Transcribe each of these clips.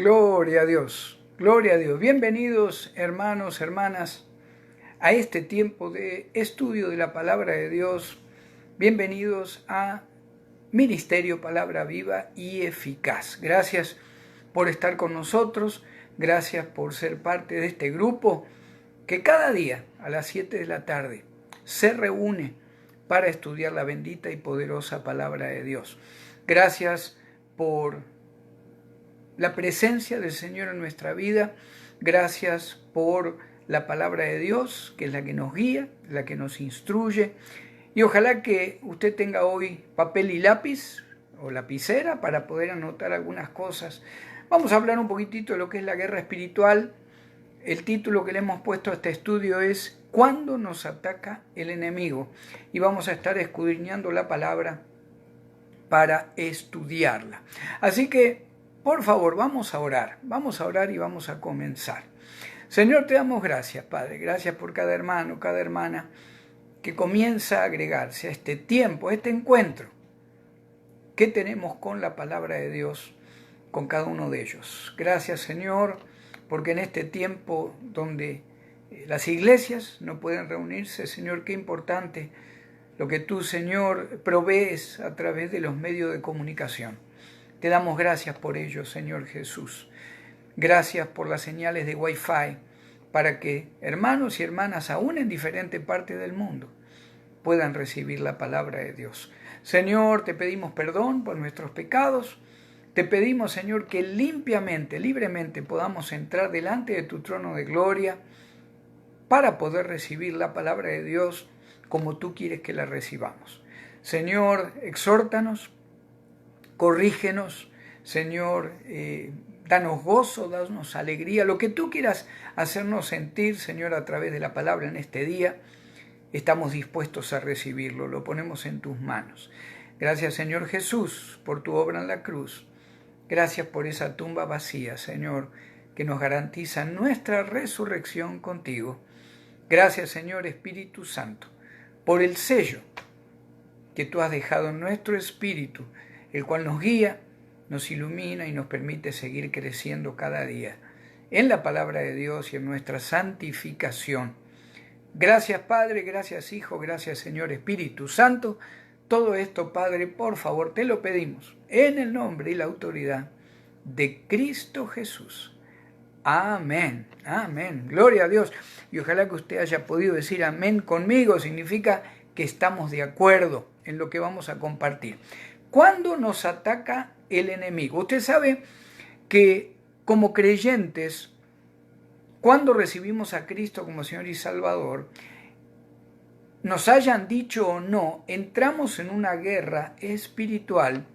Gloria a Dios, gloria a Dios. Bienvenidos hermanos, hermanas, a este tiempo de estudio de la palabra de Dios. Bienvenidos a Ministerio Palabra Viva y Eficaz. Gracias por estar con nosotros, gracias por ser parte de este grupo que cada día a las 7 de la tarde se reúne para estudiar la bendita y poderosa palabra de Dios. Gracias por la presencia del Señor en nuestra vida. Gracias por la palabra de Dios, que es la que nos guía, la que nos instruye. Y ojalá que usted tenga hoy papel y lápiz o lapicera para poder anotar algunas cosas. Vamos a hablar un poquitito de lo que es la guerra espiritual. El título que le hemos puesto a este estudio es ¿Cuándo nos ataca el enemigo? Y vamos a estar escudriñando la palabra para estudiarla. Así que, por favor, vamos a orar y vamos a comenzar. Señor, te damos gracias, Padre. Gracias por cada hermano, cada hermana que comienza a agregarse a este tiempo, a este encuentro que tenemos con la palabra de Dios, con cada uno de ellos. Gracias, Señor, porque en este tiempo donde las iglesias no pueden reunirse, Señor, qué importante lo que tú, Señor, provees a través de los medios de comunicación. Te damos gracias por ello, Señor Jesús. Gracias por las señales de Wi-Fi para que hermanos y hermanas, aún en diferentes partes del mundo, puedan recibir la palabra de Dios. Señor, te pedimos perdón por nuestros pecados. Te pedimos, Señor, que limpiamente, libremente podamos entrar delante de tu trono de gloria para poder recibir la palabra de Dios como tú quieres que la recibamos. Señor, exhórtanos, corrígenos, Señor, danos gozo, danos alegría, lo que tú quieras hacernos sentir, Señor, a través de la palabra en este día, estamos dispuestos a recibirlo, lo ponemos en tus manos. Gracias, Señor Jesús, por tu obra en la cruz. Gracias por esa tumba vacía, Señor, que nos garantiza nuestra resurrección contigo. Gracias, Señor Espíritu Santo, por el sello que tú has dejado en nuestro espíritu, el cual nos guía, nos ilumina y nos permite seguir creciendo cada día en la palabra de Dios y en nuestra santificación. Gracias, Padre, gracias, Hijo, gracias, Señor Espíritu Santo. Todo esto, Padre, por favor, te lo pedimos en el nombre y la autoridad de Cristo Jesús. Amén, amén, gloria a Dios. Y ojalá que usted haya podido decir amén conmigo, significa que estamos de acuerdo en lo que vamos a compartir. ¿Cuándo nos ataca el enemigo? Usted sabe que como creyentes, cuando recibimos a Cristo como Señor y Salvador, nos hayan dicho o no, entramos en una guerra espiritual,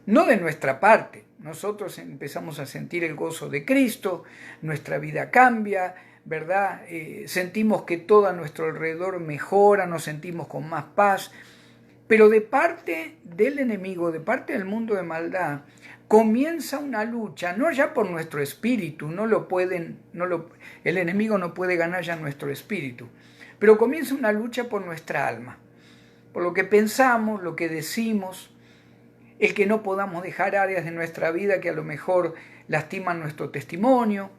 no de nuestra parte. Nosotros empezamos a sentir el gozo de Cristo, nuestra vida cambia, ¿verdad? Sentimos que todo a nuestro alrededor mejora, nos sentimos con más paz. Pero de parte del enemigo, de parte del mundo de maldad, comienza una lucha, no ya por nuestro espíritu, el enemigo no puede ganar ya nuestro espíritu, pero comienza una lucha por nuestra alma, por lo que pensamos, lo que decimos, el que no podamos dejar áreas de nuestra vida que a lo mejor lastiman nuestro testimonio,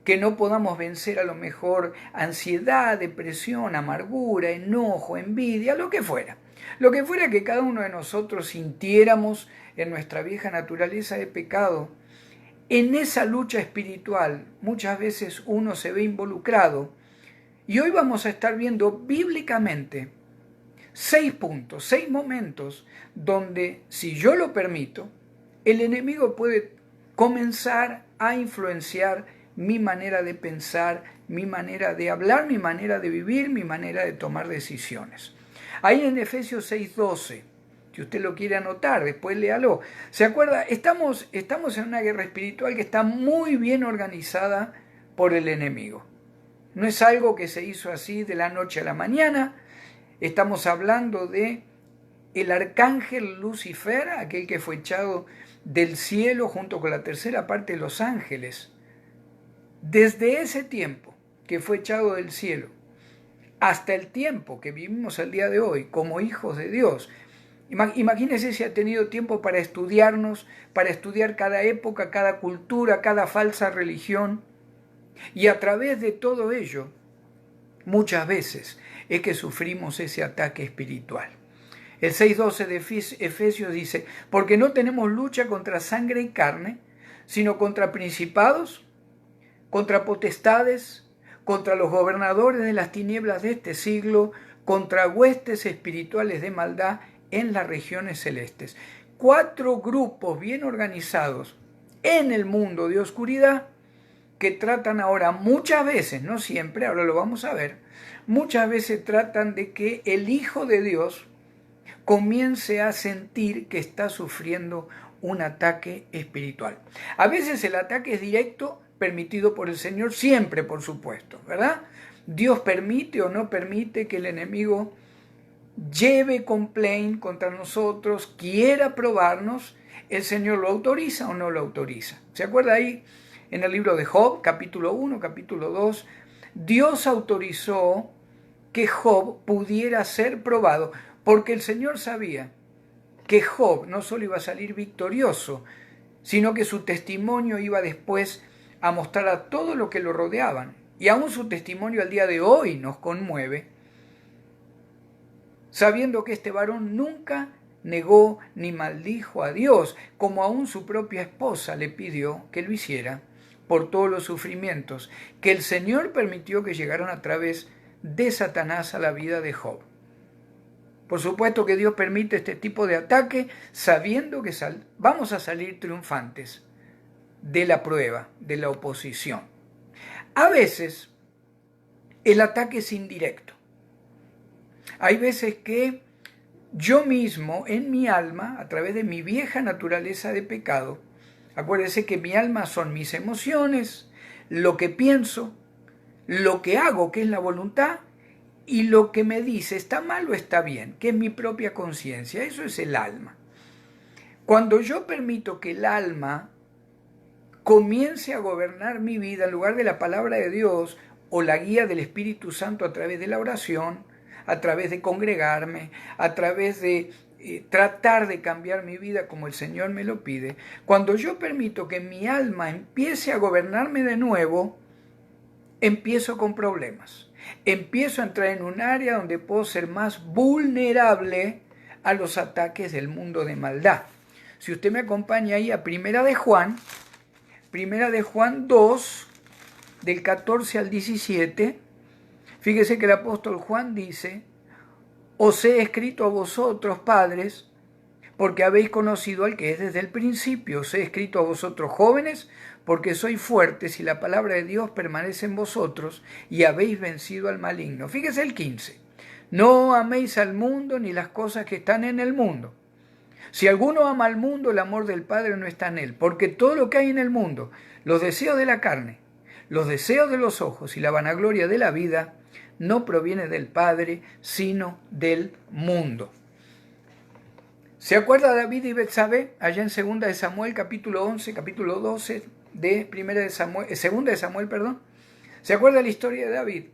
que no podamos vencer a lo mejor ansiedad, depresión, amargura, enojo, envidia, lo que fuera. Lo que fuera que cada uno de nosotros sintiéramos en nuestra vieja naturaleza de pecado, en esa lucha espiritual muchas veces uno se ve involucrado. Y hoy vamos a estar viendo bíblicamente 6 puntos, 6 momentos donde, si yo lo permito, el enemigo puede comenzar a influenciar mi manera de pensar, mi manera de hablar, mi manera de vivir, mi manera de tomar decisiones. Ahí en Efesios 6:12, si usted lo quiere anotar, después léalo. ¿Se acuerda? Estamos en una guerra espiritual que está muy bien organizada por el enemigo. No es algo que se hizo así de la noche a la mañana. Estamos hablando de el arcángel Lucifer, aquel que fue echado del cielo junto con la tercera parte de los ángeles. Desde ese tiempo que fue echado del cielo hasta el tiempo que vivimos el día de hoy como hijos de Dios, Imagínense si ha tenido tiempo para estudiarnos, para estudiar cada época, cada cultura, cada falsa religión. Y a través de todo ello, muchas veces es que sufrimos ese ataque espiritual. El 6:12 de Efesios dice, porque no tenemos lucha contra sangre y carne, sino contra principados, contra potestades, contra los gobernadores de las tinieblas de este siglo, contra huestes espirituales de maldad en las regiones celestes. 4 grupos bien organizados en el mundo de oscuridad que tratan ahora muchas veces, no siempre, ahora lo vamos a ver, muchas veces tratan de que el Hijo de Dios comience a sentir que está sufriendo un ataque espiritual. A veces el ataque es directo, permitido por el Señor, siempre por supuesto, ¿verdad? Dios permite o no permite que el enemigo lleve complaint contra nosotros, quiera probarnos, el Señor lo autoriza o no lo autoriza. ¿Se acuerda ahí en el libro de Job, capítulo 1, capítulo 2? Dios autorizó que Job pudiera ser probado, porque el Señor sabía que Job no solo iba a salir victorioso, sino que su testimonio iba después a mostrar a todo lo que lo rodeaban. Y aún su testimonio al día de hoy nos conmueve, sabiendo que este varón nunca negó ni maldijo a Dios, como aún su propia esposa le pidió que lo hiciera por todos los sufrimientos que el Señor permitió que llegaran a través de Satanás a la vida de Job. Por supuesto que Dios permite este tipo de ataque sabiendo que vamos a salir triunfantes de la prueba, de la oposición. A veces el ataque es indirecto. Hay veces que yo mismo, en mi alma, a través de mi vieja naturaleza de pecado, acuérdense que mi alma son mis emociones, lo que pienso, lo que hago, que es la voluntad, y lo que me dice está mal o está bien, que es mi propia conciencia. Eso es el alma. Cuando yo permito que el alma comience a gobernar mi vida en lugar de la palabra de Dios o la guía del Espíritu Santo a través de la oración, a través de congregarme, a través de tratar de cambiar mi vida como el Señor me lo pide, cuando yo permito que mi alma empiece a gobernarme de nuevo, empiezo con problemas. Empiezo a entrar en un área donde puedo ser más vulnerable a los ataques del mundo de maldad. Si usted me acompaña ahí a Primera de Juan 2, del 14 al 17, fíjese que el apóstol Juan dice, os he escrito a vosotros, padres, porque habéis conocido al que es desde el principio. Os he escrito a vosotros, jóvenes, porque sois fuertes y la palabra de Dios permanece en vosotros y habéis vencido al maligno. Fíjese el 15. No améis al mundo ni las cosas que están en el mundo. Si alguno ama al mundo, el amor del Padre no está en él, porque todo lo que hay en el mundo, los deseos de la carne, los deseos de los ojos y la vanagloria de la vida, no proviene del Padre, sino del mundo. ¿Se acuerda David y Betsabé? Allá en 2 de Samuel, capítulo 11, capítulo 12 de 2 de Samuel, perdón. ¿Se acuerda la historia de David?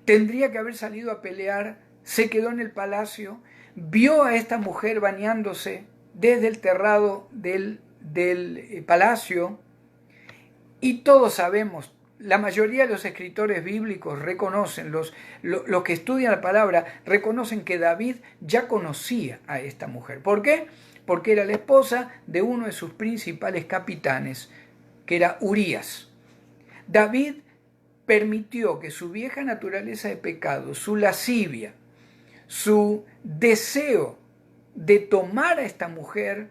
Tendría que haber salido a pelear, se quedó en el palacio, vio a esta mujer bañándose desde el terrado del palacio, y todos sabemos, la mayoría de los escritores bíblicos reconocen, los que estudian la palabra, reconocen que David ya conocía a esta mujer. ¿Por qué? Porque era la esposa de uno de sus principales capitanes, que era Urías. David permitió que su vieja naturaleza de pecado, su lascivia, su deseo de tomar a esta mujer,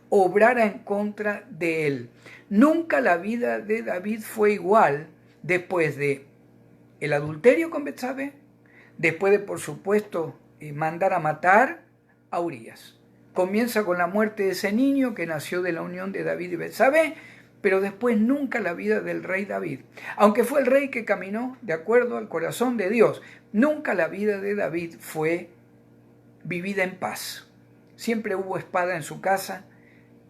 obrara en contra de él. Nunca la vida de David fue igual después de el adulterio con Betsabé, después de, por supuesto, mandar a matar a Urías. Comienza con la muerte de ese niño que nació de la unión de David y Betsabé, pero después nunca la vida del rey David. Aunque fue el rey que caminó de acuerdo al corazón de Dios, nunca la vida de David fue vivida en paz. Siempre hubo espada en su casa,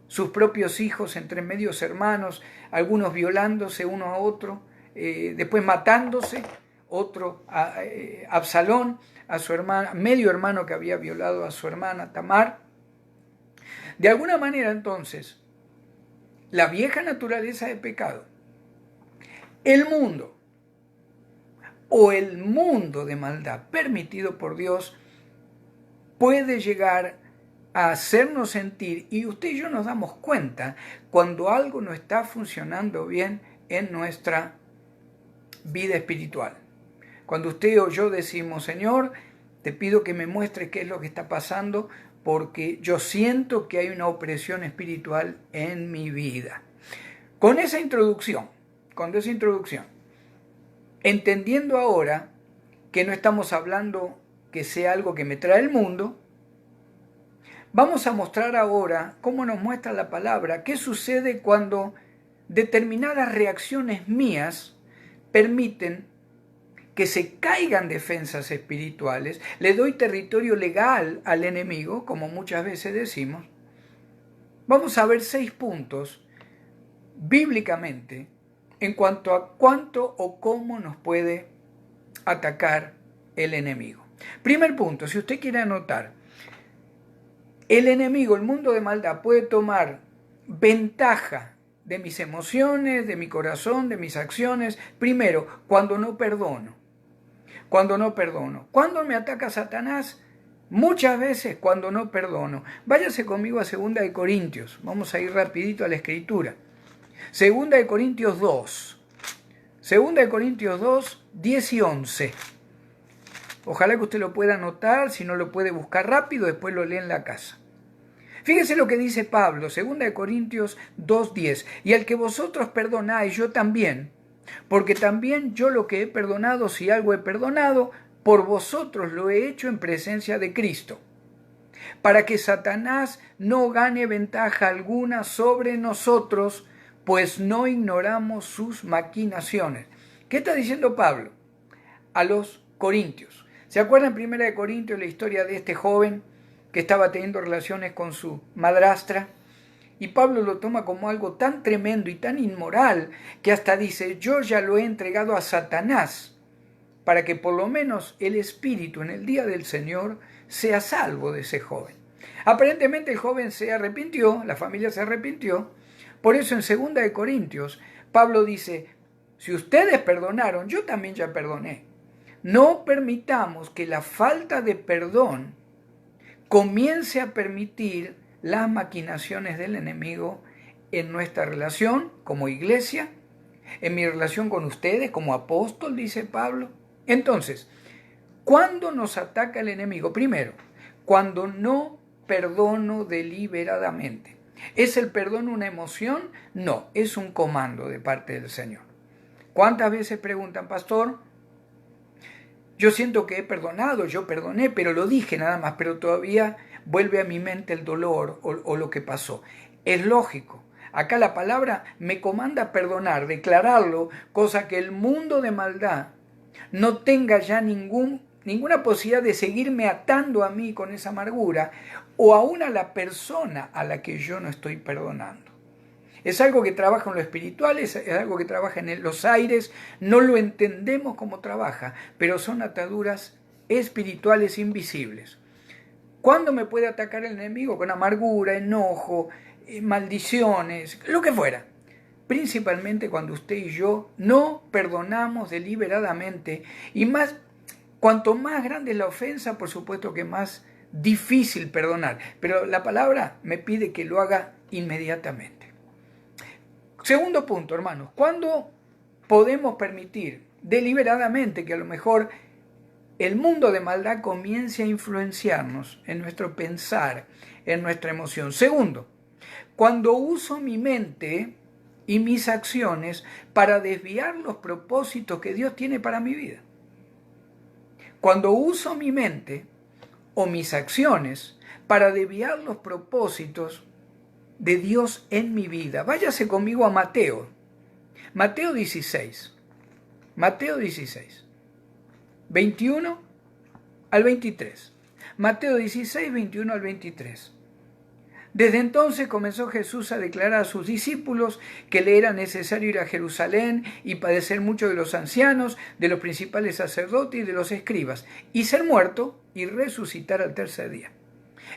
sus propios hijos entre medios hermanos, algunos violándose uno a otro, después matándose, otro Absalón, a su hermana, medio hermano que había violado a su hermana Tamar. De alguna manera, entonces, la vieja naturaleza de pecado, el mundo o el mundo de maldad permitido por Dios puede llegar a hacernos sentir, y usted y yo nos damos cuenta cuando algo no está funcionando bien en nuestra vida espiritual. Cuando usted o yo decimos, Señor, te pido que me muestres qué es lo que está pasando, porque yo siento que hay una opresión espiritual en mi vida. Con esa introducción, entendiendo ahora que no estamos hablando que sea algo que me trae el mundo, vamos a mostrar ahora cómo nos muestra la palabra qué sucede cuando determinadas reacciones mías permiten que se caigan defensas espirituales, le doy territorio legal al enemigo, como muchas veces decimos. Vamos a ver 6 puntos bíblicamente en cuanto a cuánto o cómo nos puede atacar el enemigo. Primer punto, si usted quiere anotar, el enemigo, el mundo de maldad, puede tomar ventaja de mis emociones, de mi corazón, de mis acciones. Primero, cuando no perdono. ¿Cuándo me ataca Satanás? Muchas veces cuando no perdono. Váyase conmigo a 2 de Corintios. Vamos a ir rapidito a la escritura. 2 de Corintios 2. 2 de Corintios 2, 10 y 11. Ojalá que usted lo pueda anotar, si no lo puede buscar rápido, después lo lee en la casa. Fíjese lo que dice Pablo, 2 de Corintios 2, 10. Y al que vosotros perdonáis, yo también, porque también yo lo que he perdonado, si algo he perdonado, por vosotros lo he hecho en presencia de Cristo, para que Satanás no gane ventaja alguna sobre nosotros, pues no ignoramos sus maquinaciones. ¿Qué está diciendo Pablo a los corintios? ¿Se acuerdan en 1 de Corintios la historia de este joven que estaba teniendo relaciones con su madrastra? Y Pablo lo toma como algo tan tremendo y tan inmoral que hasta dice, yo ya lo he entregado a Satanás para que por lo menos el espíritu en el día del Señor sea salvo de ese joven. Aparentemente el joven se arrepintió, la familia se arrepintió. Por eso en 2 de Corintios Pablo dice, si ustedes perdonaron, yo también ya perdoné. No permitamos que la falta de perdón comience a permitir las maquinaciones del enemigo en nuestra relación como iglesia, en mi relación con ustedes como apóstol, dice Pablo. Entonces, ¿cuándo nos ataca el enemigo? Primero, cuando no perdono deliberadamente. ¿Es el perdón una emoción? No, es un comando de parte del Señor. ¿Cuántas veces preguntan, pastor? Yo siento que he perdonado, yo perdoné, pero lo dije nada más, pero todavía vuelve a mi mente el dolor o lo que pasó. Es lógico. Acá la palabra me comanda perdonar, declararlo, cosa que el mundo de maldad no tenga ya ninguna posibilidad de seguirme atando a mí con esa amargura o aún a la persona a la que yo no estoy perdonando. Es algo que trabaja en lo espiritual, es algo que trabaja en los aires, no lo entendemos cómo trabaja, pero son ataduras espirituales invisibles. ¿Cuándo me puede atacar el enemigo? Con amargura, enojo, maldiciones, lo que fuera. Principalmente cuando usted y yo no perdonamos deliberadamente y más, cuanto más grande es la ofensa, por supuesto que más difícil perdonar. Pero la palabra me pide que lo haga inmediatamente. Segundo punto, hermanos, ¿cuándo podemos permitir deliberadamente que a lo mejor el mundo de maldad comience a influenciarnos en nuestro pensar, en nuestra emoción? Segundo, cuando uso mi mente y mis acciones para desviar los propósitos que Dios tiene para mi vida. Cuando uso mi mente o mis acciones para desviar los propósitos de Dios en mi vida. Váyase conmigo a Mateo. Mateo 16. Mateo 16. 21 al 23. Mateo 16, 21 al 23. Desde entonces comenzó Jesús a declarar a sus discípulos que le era necesario ir a Jerusalén y padecer mucho de los ancianos, de los principales sacerdotes y de los escribas, y ser muerto y resucitar al tercer día.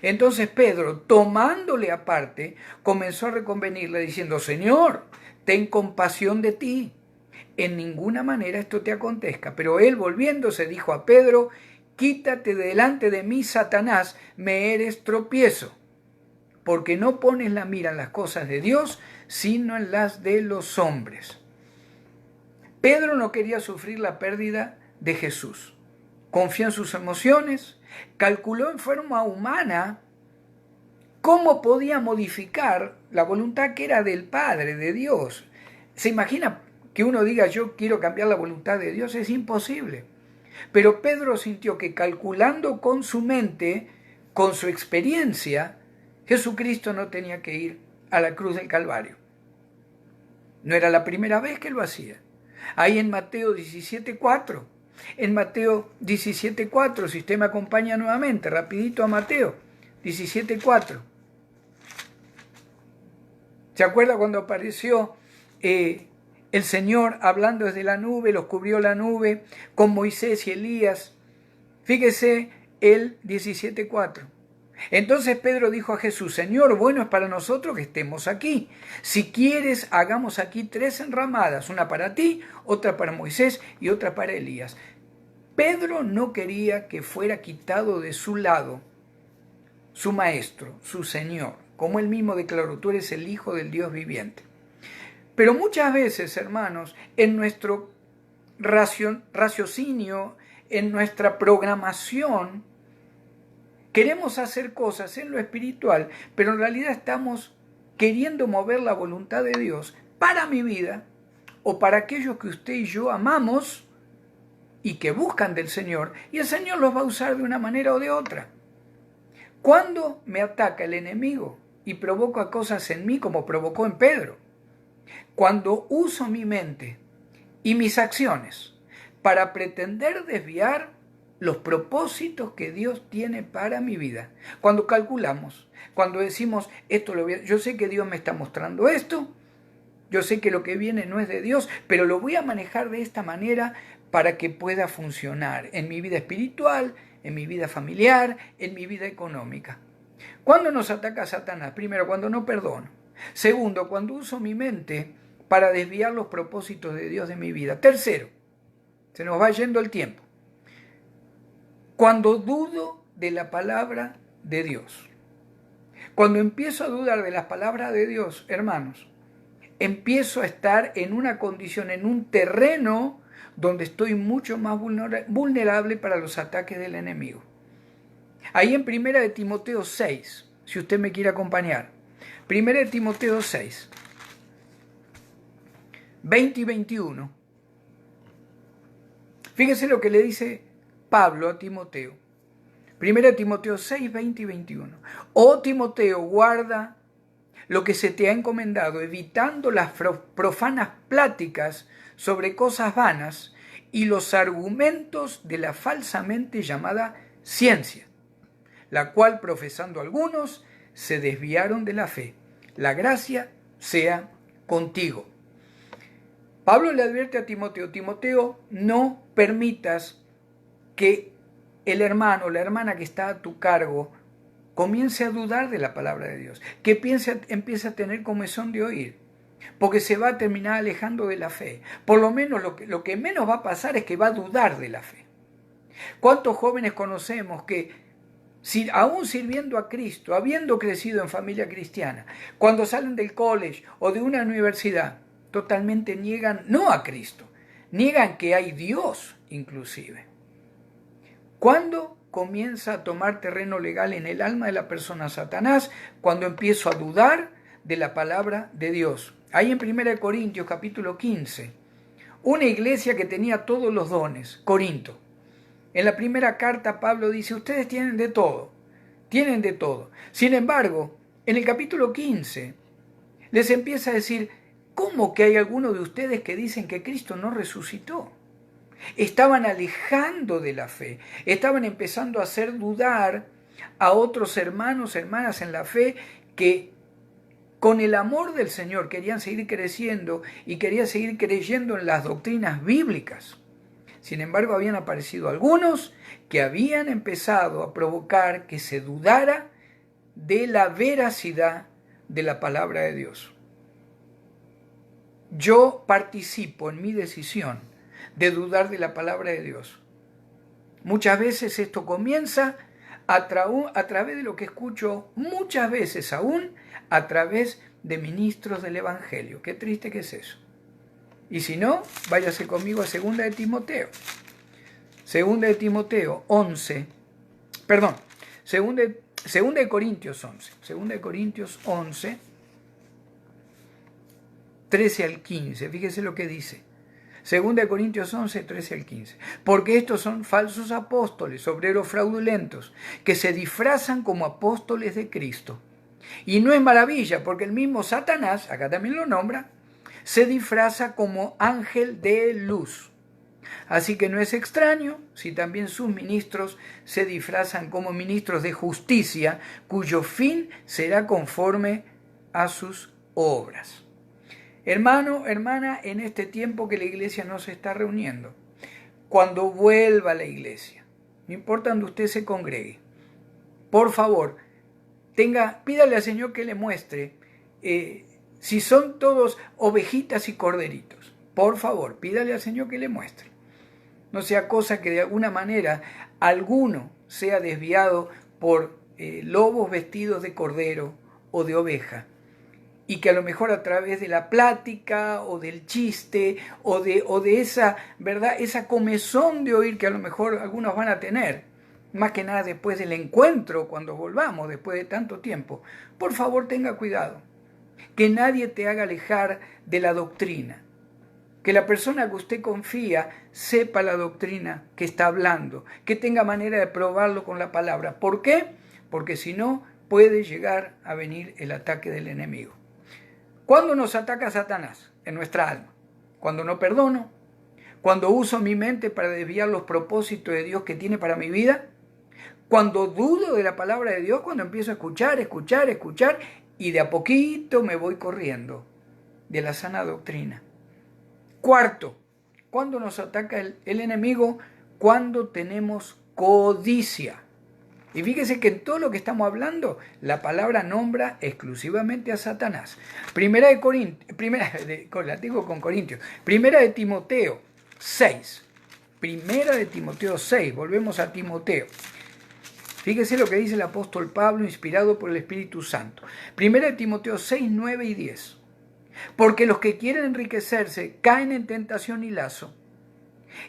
Entonces Pedro, tomándole aparte, comenzó a reconvenirle diciendo: Señor, ten compasión de ti. En ninguna manera esto te acontezca. Pero él, volviéndose, dijo a Pedro: quítate de delante de mí, Satanás, me eres tropiezo, porque no pones la mira en las cosas de Dios, sino en las de los hombres. Pedro no quería sufrir la pérdida de Jesús. Confió en sus emociones, calculó en forma humana cómo podía modificar la voluntad que era del Padre, de Dios. ¿Se imagina que uno diga: yo quiero cambiar la voluntad de Dios? Es imposible. Pero Pedro sintió que, calculando con su mente, con su experiencia, Jesucristo no tenía que ir a la cruz del Calvario. No era la primera vez que lo hacía. Ahí en Mateo 17:4. En Mateo 17:4, si usted me acompaña nuevamente, rapidito a Mateo 17:4. ¿Se acuerda cuando apareció el Señor hablando desde la nube, los cubrió la nube con Moisés y Elías? Fíjese el 17:4. Entonces Pedro dijo a Jesús: Señor, bueno es para nosotros que estemos aquí. Si quieres, hagamos aquí 3 enramadas, una para ti, otra para Moisés y otra para Elías. Pedro no quería que fuera quitado de su lado su maestro, su Señor. Como él mismo declaró: tú eres el Hijo del Dios viviente. Pero muchas veces, hermanos, en nuestro raciocinio, en nuestra programación, queremos hacer cosas en lo espiritual, pero en realidad estamos queriendo mover la voluntad de Dios para mi vida o para aquellos que usted y yo amamos y que buscan del Señor, y el Señor los va a usar de una manera o de otra. Cuando me ataca el enemigo y provoca cosas en mí como provocó en Pedro, cuando uso mi mente y mis acciones para pretender desviar los propósitos que Dios tiene para mi vida, cuando calculamos, cuando decimos: yo sé que Dios me está mostrando esto, yo sé que lo que viene no es de Dios, pero lo voy a manejar de esta manera para que pueda funcionar en mi vida espiritual, en mi vida familiar, en mi vida económica. ¿Cuándo nos ataca Satanás? Primero, cuando no perdono. Segundo, cuando uso mi mente para desviar los propósitos de Dios de mi vida. Tercero, se nos va yendo el tiempo, cuando dudo de la palabra de Dios. Cuando empiezo a dudar de las palabras de Dios, hermanos, empiezo a estar en una condición, en un terreno donde estoy mucho más vulnerable para los ataques del enemigo. Ahí en 1 Timoteo 6, si usted me quiere acompañar. 1 Timoteo 6, 20 y 21. Fíjese lo que le dice Pablo a Timoteo. 1 Timoteo 6, 20 y 21. Oh Timoteo, guarda lo que se te ha encomendado, evitando las profanas pláticas sobre cosas vanas y los argumentos de la falsamente llamada ciencia, la cual profesando algunos se desviaron de la fe. La gracia sea contigo. Pablo le advierte a Timoteo: Timoteo, no permitas que el hermano o la hermana que está a tu cargo comience a dudar de la palabra de Dios, que empiece a tener comezón de oír, porque se va a terminar alejando de la fe. Por lo menos lo que menos va a pasar es que va a dudar de la fe. ¿Cuántos jóvenes conocemos que, aún sirviendo a Cristo, habiendo crecido en familia cristiana, cuando salen del college o de una universidad, totalmente niegan no a Cristo, niegan que hay Dios inclusive? ¿Cuándo comienza a tomar terreno legal en el alma de la persona Satanás? Cuando empiezo a dudar de la palabra de Dios. Ahí en 1 Corintios capítulo 15, una iglesia que tenía todos los dones, Corinto. En la primera carta Pablo dice: ustedes tienen de todo. Sin embargo, en el capítulo 15 les empieza a decir: ¿cómo que hay algunos de ustedes que dicen que Cristo no resucitó? Estaban alejando de la fe, estaban empezando a hacer dudar a otros hermanos, hermanas en la fe, que con el amor del Señor querían seguir creciendo y querían seguir creyendo en las doctrinas bíblicas. Sin embargo, habían aparecido algunos que habían empezado a provocar que se dudara de la veracidad de la palabra de Dios. Yo participo en mi decisión de dudar de la palabra de Dios. Muchas veces esto comienza a través de lo que escucho, muchas veces aún a través de ministros del Evangelio. Qué triste que es eso. Y si no, váyase conmigo a 2 de Timoteo. 2 de Timoteo 11, perdón, 2 de Corintios 11. 2 de Corintios 11, 13 al 15. Fíjese lo que dice. 2 de Corintios 11, 13 al 15. Porque estos son falsos apóstoles, obreros fraudulentos, que se disfrazan como apóstoles de Cristo. Y no es maravilla, porque el mismo Satanás, acá también lo nombra, se disfraza como ángel de luz. Así que no es extraño si también sus ministros se disfrazan como ministros de justicia, cuyo fin será conforme a sus obras. Hermano, hermana, en este tiempo que la iglesia no se está reuniendo, cuando vuelva a la iglesia, no importa donde usted se congregue, por favor, pídale al Señor que le muestre si son todos ovejitas y corderitos. Por favor, pídale al Señor que le muestre. No sea cosa que de alguna manera alguno sea desviado por lobos vestidos de cordero o de oveja, y que a lo mejor a través de la plática o del chiste o de esa, ¿verdad?, esa comezón de oír que a lo mejor algunos van a tener, más que nada después del encuentro, cuando volvamos, después de tanto tiempo, por favor tenga cuidado, que nadie te haga alejar de la doctrina, que la persona que usted confía sepa la doctrina que está hablando, que tenga manera de probarlo con la palabra. ¿Por qué? Porque si no, puede llegar a venir el ataque del enemigo. ¿Cuándo nos ataca Satanás? En nuestra alma. Cuando no perdono, cuando uso mi mente para desviar los propósitos de Dios que tiene para mi vida, cuando dudo de la palabra de Dios, cuando empiezo a escuchar, y de a poquito me voy corriendo de la sana doctrina. Cuarto, ¿cuándo nos ataca el enemigo? Cuando tenemos codicia. Y fíjese que en todo lo que estamos hablando, la palabra nombra exclusivamente a Satanás. Primera de Timoteo 6. Primera de Timoteo 6. Volvemos a Timoteo. Fíjese lo que dice el apóstol Pablo, inspirado por el Espíritu Santo. Primera de Timoteo 6, 9 y 10. Porque los que quieren enriquecerse caen en tentación y lazo,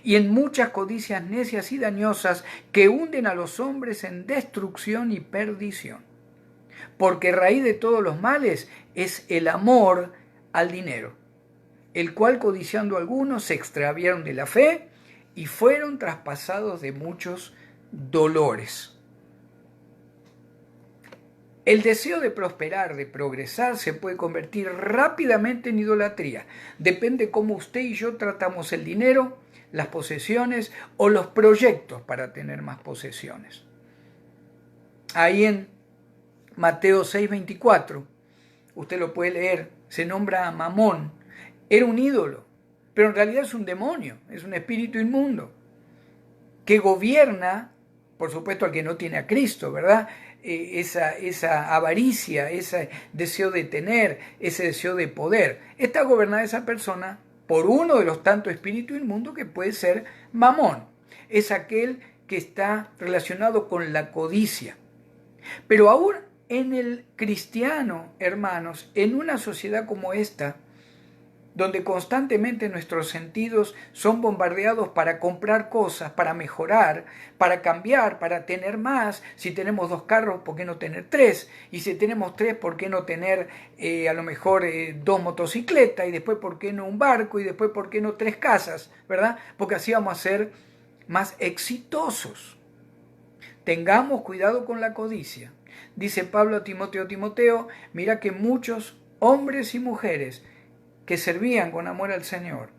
y en muchas codicias necias y dañosas que hunden a los hombres en destrucción y perdición. Porque raíz de todos los males es el amor al dinero, el cual codiciando algunos se extraviaron de la fe y fueron traspasados de muchos dolores. El deseo de prosperar, de progresar, se puede convertir rápidamente en idolatría. Depende cómo usted y yo tratamos el dinero, las posesiones o los proyectos para tener más posesiones. Ahí en Mateo 6:24, usted lo puede leer, se nombra a Mamón. Era un ídolo, pero en realidad es un demonio, es un espíritu inmundo, que gobierna, por supuesto, al que no tiene a Cristo, ¿verdad? Esa avaricia, ese deseo de tener, ese deseo de poder. Está gobernada esa persona por uno de los tantos espíritus inmundos que puede ser Mamón. Es aquel que está relacionado con la codicia. Pero aún en el cristiano, hermanos, en una sociedad como esta, donde constantemente nuestros sentidos son bombardeados para comprar cosas, para mejorar, para cambiar, para tener más. Si tenemos 2 carros, ¿por qué no tener 3? Y si tenemos 3, ¿por qué no tener a lo mejor 2 motocicletas? Y después, ¿por qué no un barco? Y después, ¿por qué no 3 casas? ¿Verdad? Porque así vamos a ser más exitosos. Tengamos cuidado con la codicia. Dice Pablo a Timoteo, mira que muchos hombres y mujeres que servían con amor al Señor,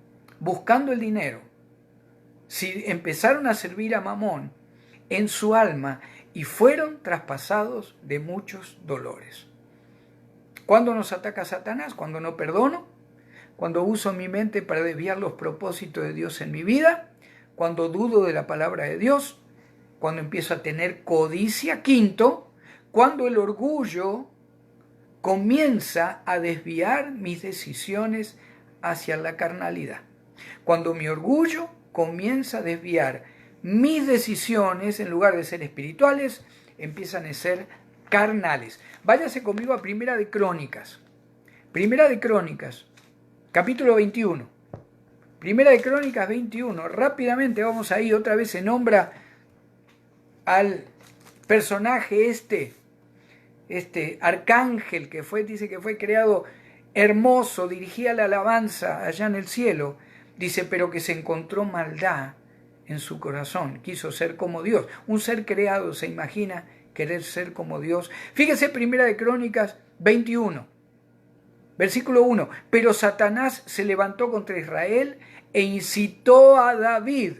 buscando el dinero, si empezaron a servir a Mamón en su alma y fueron traspasados de muchos dolores. ¿Cuándo nos ataca Satanás? Cuando no perdono, cuando uso mi mente para desviar los propósitos de Dios en mi vida, cuando dudo de la palabra de Dios, cuando empiezo a tener codicia. Quinto, cuando el orgullo comienza a desviar mis decisiones hacia la carnalidad. Cuando mi orgullo comienza a desviar mis decisiones, en lugar de ser espirituales, empiezan a ser carnales. Váyase conmigo a Primera de Crónicas. Primera de Crónicas, capítulo 21. Primera de Crónicas 21. Rápidamente vamos ahí. Otra vez se nombra al personaje este arcángel que dice que fue creado hermoso, dirigía la alabanza allá en el cielo. Dice, pero que se encontró maldad en su corazón. Quiso ser como Dios. Un ser creado se imagina querer ser como Dios. Fíjese, Primera de Crónicas 21, versículo 1. Pero Satanás se levantó contra Israel e incitó a David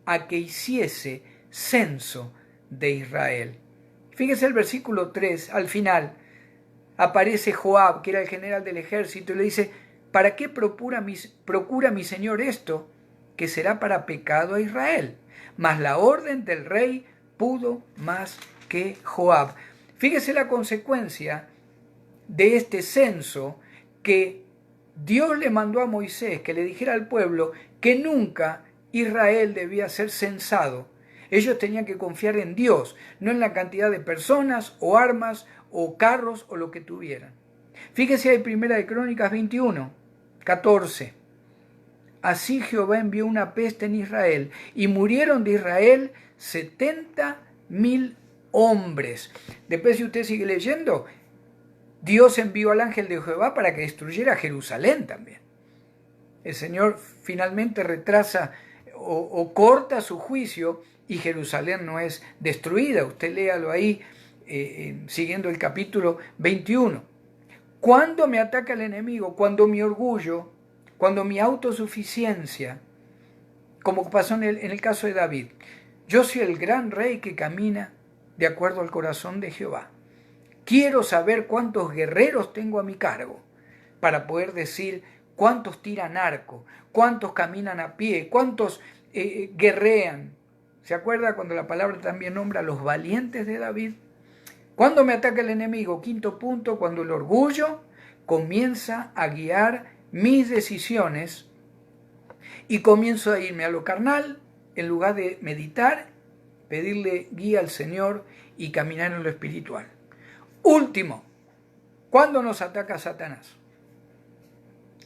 a que hiciese censo de Israel. Fíjese el versículo 3, al final aparece Joab, que era el general del ejército, y le dice, ¿para qué procura mi señor esto? Que será para pecado a Israel. Mas la orden del rey pudo más que Joab. Fíjese la consecuencia de este censo, que Dios le mandó a Moisés que le dijera al pueblo que nunca Israel debía ser censado. Ellos tenían que confiar en Dios, no en la cantidad de personas o armas o carros o lo que tuvieran. Fíjese ahí Primera de Crónicas 21, 14. Así Jehová envió una peste en Israel y murieron de Israel 70,000 hombres. Después, si usted sigue leyendo, Dios envió al ángel de Jehová para que destruyera Jerusalén también. El Señor finalmente retrasa o corta su juicio y Jerusalén no es destruida. Usted léalo ahí siguiendo el capítulo 21. ¿Cuándo me ataca el enemigo? Cuando mi orgullo, cuando mi autosuficiencia, como pasó en el caso de David. Yo soy el gran rey que camina de acuerdo al corazón de Jehová. Quiero saber cuántos guerreros tengo a mi cargo para poder decir cuántos tiran arco, cuántos caminan a pie, cuántos guerrean. ¿Se acuerda cuando la palabra también nombra a los valientes de David? ¿Cuándo me ataca el enemigo? Quinto punto, cuando el orgullo comienza a guiar mis decisiones y comienzo a irme a lo carnal en lugar de meditar, pedirle guía al Señor y caminar en lo espiritual. Último, ¿cuándo nos ataca Satanás?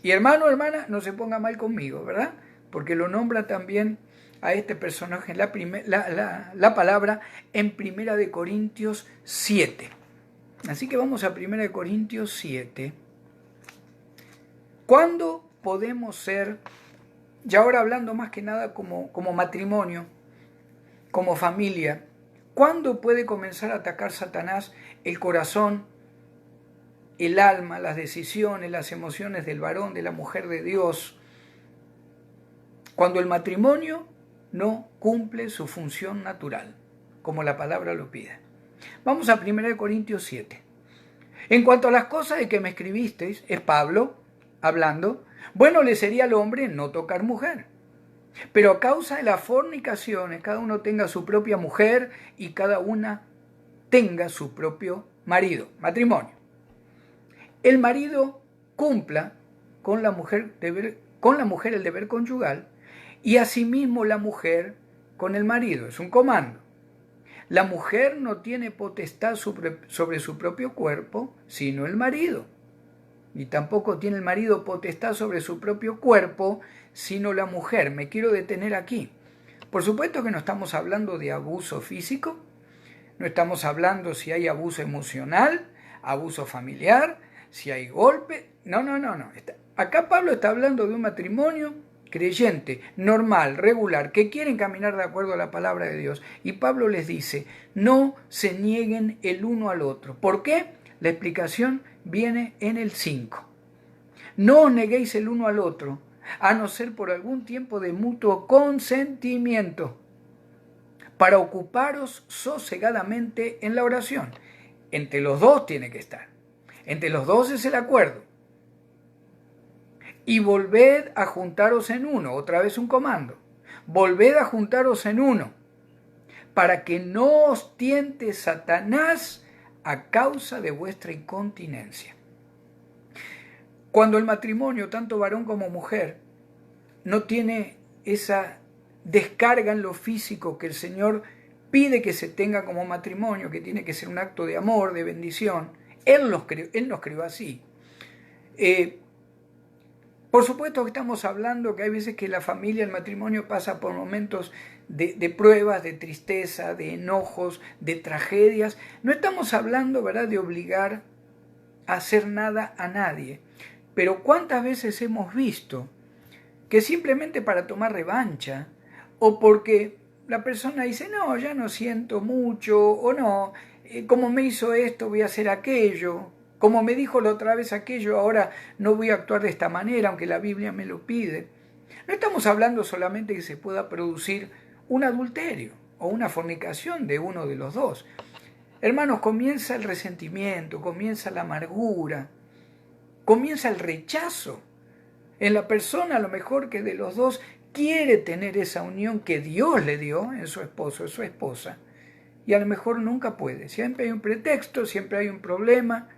Y hermano, hermana, no se ponga mal conmigo, ¿verdad? Porque lo nombra también a este personaje la palabra en Primera de Corintios 7. Así que vamos a Primera de Corintios 7. ¿Cuándo podemos ser, y ahora hablando más que nada como matrimonio, como familia, cuándo puede comenzar a atacar Satanás el corazón, el alma, las decisiones, las emociones del varón, de la mujer de Dios? Cuando el matrimonio no cumple su función natural, como la palabra lo pide. Vamos a 1 Corintios 7. En cuanto a las cosas de que me escribisteis, es Pablo hablando, bueno le sería al hombre no tocar mujer. Pero a causa de las fornicaciones, cada uno tenga su propia mujer y cada una tenga su propio marido, matrimonio. El marido cumpla con la mujer el deber conyugal, y asimismo la mujer con el marido. Es un comando. La mujer no tiene potestad sobre su propio cuerpo, sino el marido. Y tampoco tiene el marido potestad sobre su propio cuerpo, sino la mujer. Me quiero detener aquí. Por supuesto que no estamos hablando de abuso físico, no estamos hablando si hay abuso emocional, abuso familiar, si hay golpe. No. Acá Pablo está hablando de un matrimonio creyente, normal, regular, que quieren caminar de acuerdo a la palabra de Dios. Y Pablo les dice, no se nieguen el uno al otro. ¿Por qué? La explicación viene en el 5. No os neguéis el uno al otro, a no ser por algún tiempo de mutuo consentimiento, para ocuparos sosegadamente en la oración. Entre los dos tiene que estar. Entre los dos es el acuerdo. Y volved a juntaros en uno, otra vez un comando. Volved a juntaros en uno, para que no os tiente Satanás a causa de vuestra incontinencia. Cuando el matrimonio, tanto varón como mujer, no tiene esa descarga en lo físico que el Señor pide que se tenga como matrimonio, que tiene que ser un acto de amor, de bendición, Él nos creó así. Por supuesto que estamos hablando que hay veces que la familia, el matrimonio pasa por momentos de pruebas, de tristeza, de enojos, de tragedias. No estamos hablando, ¿verdad?, de obligar a hacer nada a nadie. Pero ¿cuántas veces hemos visto que simplemente para tomar revancha o porque la persona dice, no, ya no siento mucho, o no, como me hizo esto, voy a hacer aquello, como me dijo la otra vez aquello, ahora no voy a actuar de esta manera, aunque la Biblia me lo pide? No estamos hablando solamente que se pueda producir un adulterio o una fornicación de uno de los dos. Hermanos, comienza el resentimiento, comienza la amargura, comienza el rechazo en la persona, a lo mejor que de los dos quiere tener esa unión que Dios le dio en su esposo, en su esposa, y a lo mejor nunca puede. Siempre hay un pretexto, siempre hay un problema.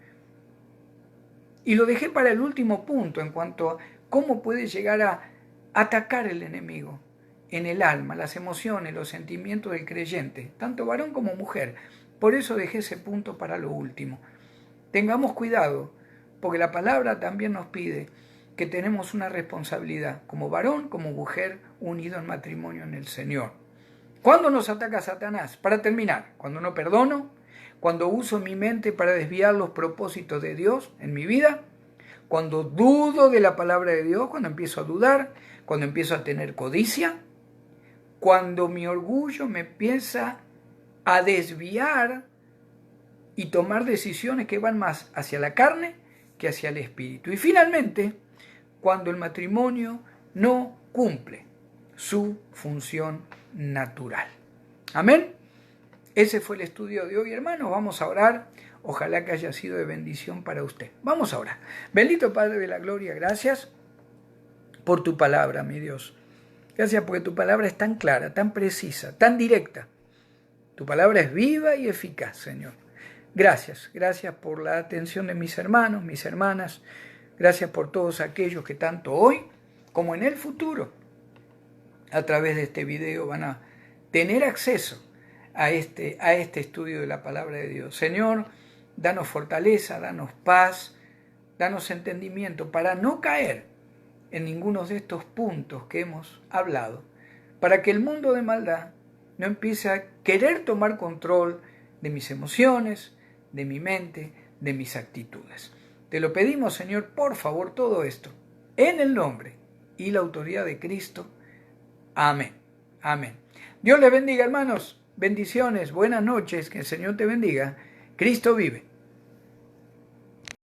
Y lo dejé para el último punto en cuanto a cómo puede llegar a atacar el enemigo en el alma, las emociones, los sentimientos del creyente, tanto varón como mujer. Por eso dejé ese punto para lo último. Tengamos cuidado, porque la palabra también nos pide que tenemos una responsabilidad como varón, como mujer, unido en matrimonio en el Señor. ¿Cuándo nos ataca Satanás? Para terminar, cuando no perdono, cuando uso mi mente para desviar los propósitos de Dios en mi vida, cuando dudo de la palabra de Dios, cuando empiezo a dudar, cuando empiezo a tener codicia, cuando mi orgullo me empieza a desviar y tomar decisiones que van más hacia la carne que hacia el espíritu. Y finalmente, cuando el matrimonio no cumple su función natural. Amén. Ese fue el estudio de hoy, hermanos. Vamos a orar. Ojalá que haya sido de bendición para usted. Vamos a orar. Bendito Padre de la Gloria, gracias por tu palabra, mi Dios. Gracias porque tu palabra es tan clara, tan precisa, tan directa. Tu palabra es viva y eficaz, Señor. Gracias por la atención de mis hermanos, mis hermanas. Gracias por todos aquellos que tanto hoy como en el futuro, a través de este video, van a tener acceso a este estudio de la palabra de Dios. Señor, danos fortaleza, danos paz, danos entendimiento para no caer en ninguno de estos puntos que hemos hablado, para que el mundo de maldad no empiece a querer tomar control de mis emociones, de mi mente, de mis actitudes. Te lo pedimos, Señor, por favor, todo esto, en el nombre y la autoridad de Cristo. Amén. Amén. Dios les bendiga, hermanos. Bendiciones, buenas noches, que el Señor te bendiga. Cristo vive.